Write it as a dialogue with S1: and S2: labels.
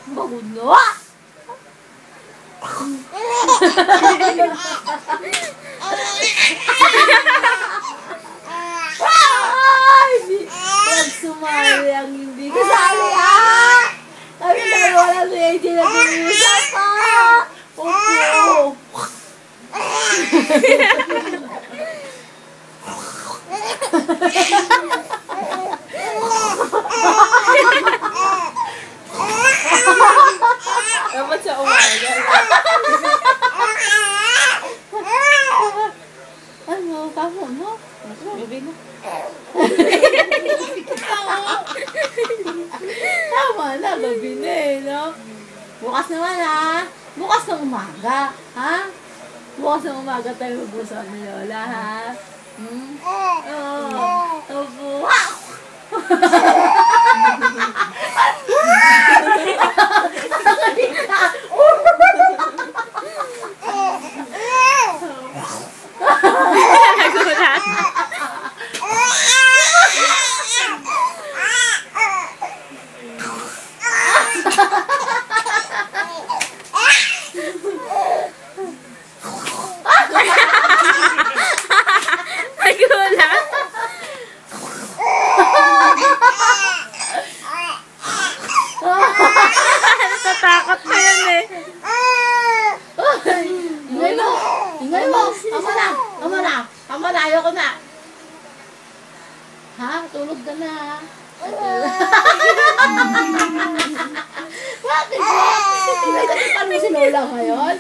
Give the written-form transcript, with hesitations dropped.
S1: Magulo! Ay! Huwag sumali ang hindi kasali, ha? Kami dalawa lang ni AJ na tumusap, ha? Opo!
S2: Dapat siya umaga.
S1: Ano? Tama mo? Gabi na. Tama na, gabi na eh, no? Bukas naman, ha? Bukas ng umaga, ha? Bukas ng umaga tayo mag-usap ni Lola, ha? Oo. Opo.
S2: Nagulat. Nagulat. Natatakot na yan eh.
S1: Ingay mo! Ingay mo! Tama na! Tama na! Tama na! Ayoko na! Ha? Tulog ka na, ha? Bakit ba? Hindi na si Lola ngayon?